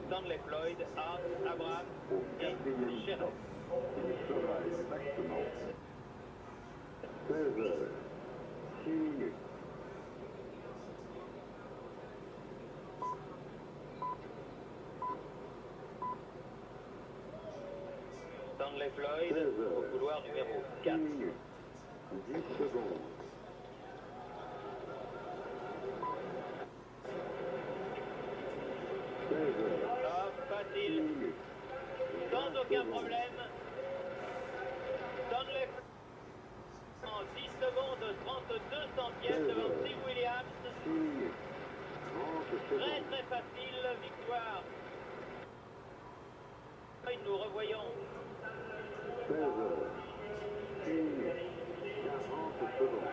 Stanley Floyd, Hart, Abraham Au et quatrième Sheriff. stop, il sera exactement 16 heures, 6 minutes. Stanley Floyd 16 au heures, couloir numéro 6 4. minutes, 10 secondes. 16 heures, Top, 6 facile, minutes, sans 20 aucun secondes. problème. Stanley Floyd en 10 secondes, 32 centièmes devant Steve Williams. 6 minutes, 30 Très secondes. très facile, victoire. Nous revoyons 16 heures, 6 minutes, 40 secondes.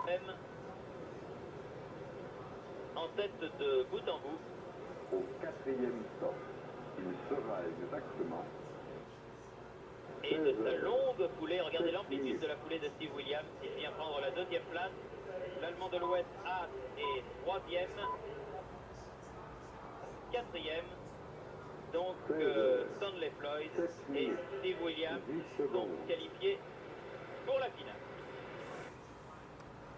M en tête de bout en bout. Au quatrième stop, il sera exactement Et de sa longue foulée, regardez l'amplitude de la foulée de Steve Williams. Il vient prendre la deuxième place. L'Allemand de l'Ouest, Haas, est troisième. Quatrième. Donc Stanley Floyd et Steve Williams sont qualifiés pour la finale.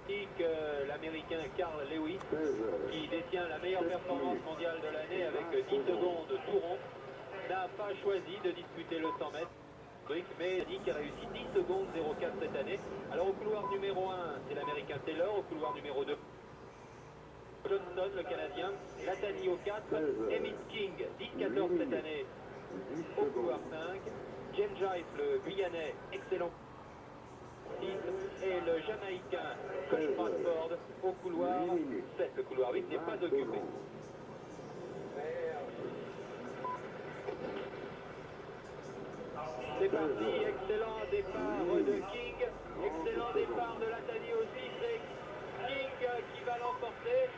Ainsi que l'Américain Carl Lewis, 16 heures, qui détient la meilleure performance mondiale de l'année avec 10 secondes tout rond, n'a pas choisi de disputer le 100 mètres, mais dit qu'il a réussi 10 secondes 04 cette année. Alors au couloir numéro 1, c'est l'Américain Taylor, au couloir numéro 2, Johnson, le Canadien, Latani au 4, Emmett King, 10-14 cette année, 10 au couloir secondes. 5, James Jive, le Guyanais, excellent 6, et le Jamaïcain Cody Bradford au couloir 7. Le couloir 8 n'est pas 20 occupé. secondes. C'est parti, excellent départ de King, excellent départ de Latani aussi, c'est King qui va l'emporter.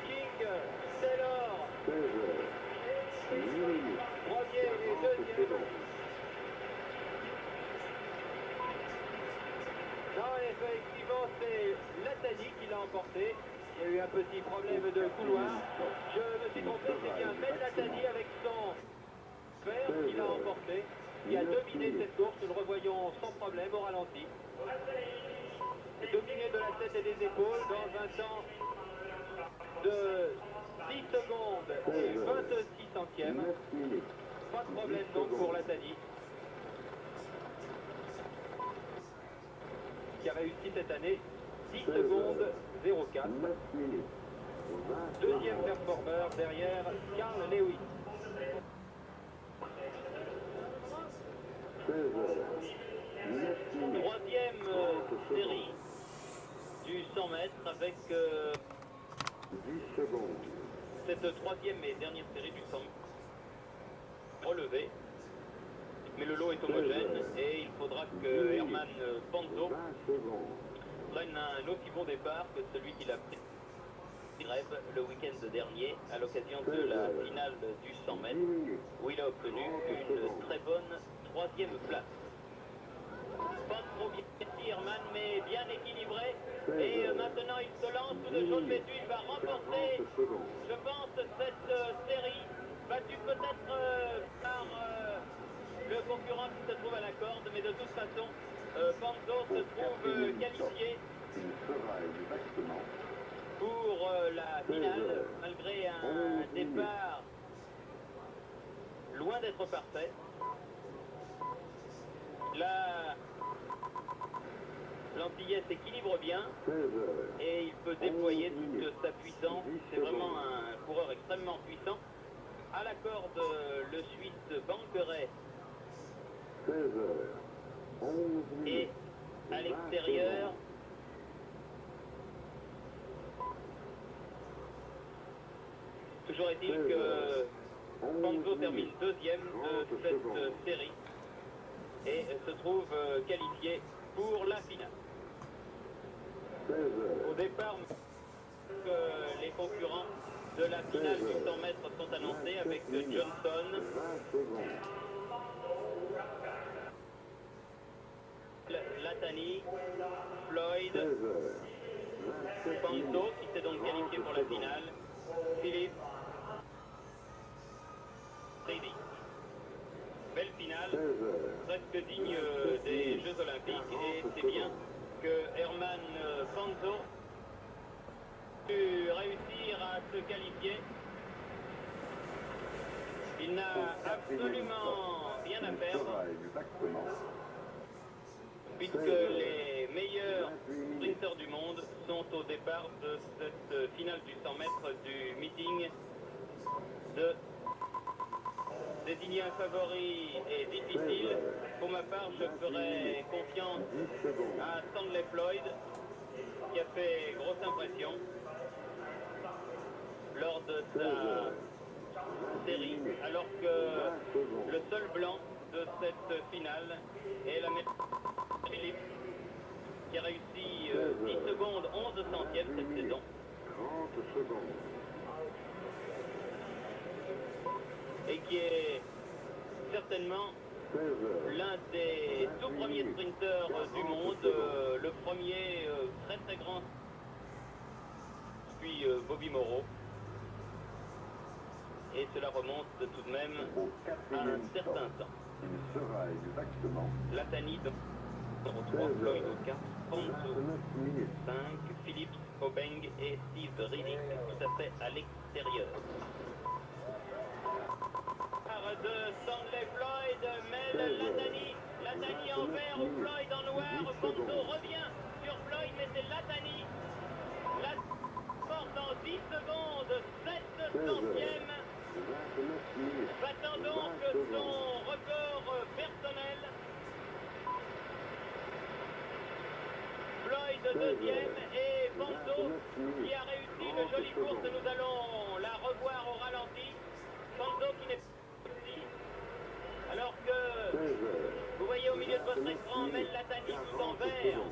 King, Taylor, 16 heures, 8 minutes, premier et 40 deuxième. secondes. Non, effectivement, c'est Latani qui l'a emporté. Il y a eu un petit problème de couloir. Je me suis trompé, c'est bien Mel Latani avec son père qui l'a emporté, qui a dominé cette course. Nous le revoyons sans problème au ralenti. Dominé de la tête et des épaules dans un temps de 10 secondes et 26 centièmes. 9 minutes, Pas de problème donc pour Latani, qui a réussi cette année 10 secondes 04. 9 minutes, 20 Deuxième secondes. performeur derrière Carl Lewis. 16 heures, 9 minutes, Troisième 30 série secondes. du 100 mètres avec 10 secondes. cette troisième et dernière série du 100 mètres relevée. Mais le lot est homogène et il faudra que Herman Panzo 20 secondes. prenne un aussi bon départ que celui qu'il a pris le week-end dernier à l'occasion de la finale du 100 10 mètres minutes, où il a obtenu une très bonne troisième place. Pas trop bien Herman, mais bien équilibré. Et maintenant il se lance sous le jaune vêtu, il va remporter, 40 secondes. je pense, cette série, battue peut-être par le concurrent qui se trouve à la corde, mais de toute façon, Panzo se trouve qualifié Il sera exactement pour la finale, malgré un départ loin d'être parfait. Là, l'Antillais s'équilibre bien 16 heures, et il peut déployer toute sa puissance. C'est vraiment un coureur extrêmement puissant. À la corde, le Suisse Bankeret 16 heures, 11 minutes. et à l'extérieur, toujours est-il que Panzo termine deuxième de cette série et se trouve qualifié pour la finale. 16 heures, Au départ, les concurrents de la finale du 100 mètres sont annoncés avec Johnson, 20 secondes. Latani, Floyd, 16 heures, Panto qui s'est donc qualifié pour la finale. Philippe. Brady. Belle finale, presque digne des Jeux Olympiques, et c'est bien que Herman Panto a pu réussir à se qualifier. Il n'a absolument rien à perdre, puisque les meilleurs sprinteurs du monde sont au départ de cette finale du 100 mètres du meeting. De désigner un favori est difficile. Pour ma part, je ferai confiance à Stanley Floyd, qui a fait grosse impression lors de sa série, alors que le seul blanc de cette finale est la Philippe, qui a réussi 10 secondes 11 centièmes cette saison. 30 secondes. Et qui est certainement l'un des tout premiers sprinteurs du monde, le premier très très grand, puis Bobby Moreau. Et cela remonte tout de même à un certain temps. Il sera exactement Latani, numéro 3, Floyd au 4, Panto 5, Phillips, Obeng et Steve Riddick tout à fait à l'extérieur. De Stanley Floyd mêle Latani en vert ou Floyd en noir. Panto revient sur Floyd, mais c'est Latani. La porte en 10 secondes, 7 centièmes, battant donc son record personnel. Floyd deuxième et Panto qui a réussi une jolie course. Nous allons la revoir au ralenti. Panto qui n'est alors que vous voyez au milieu de votre écran Mel Latani tout en vert.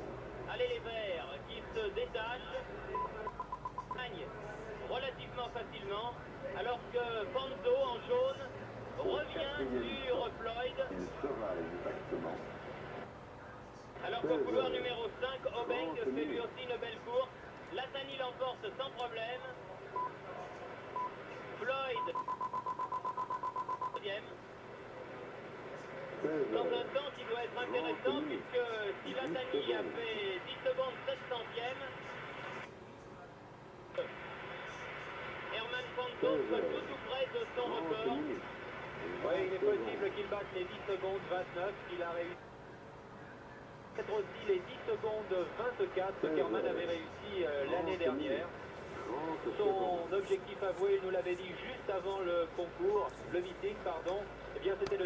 Allez les verts qui se détachent, gagne relativement facilement, alors que Panto en jaune revient sur Floyd. Il sera exactement. Alors qu'au couloir numéro 5, Obeng fait lui aussi une belle course. Latani l'emporte sans problème. Floyd deuxième. Dans un temps qui doit être intéressant, puisque si Latani a fait 10 secondes 7 centièmes, Herman Panto soit tout près de son record. Oui, il est possible qu'il batte les 10 secondes 29, qu'il a réussi. Peut-être aussi les 10 secondes 24 qu'Herman avait réussi l'année dernière. Son objectif avoué, il nous l'avait dit juste avant le concours, le meeting, pardon, eh bien c'était le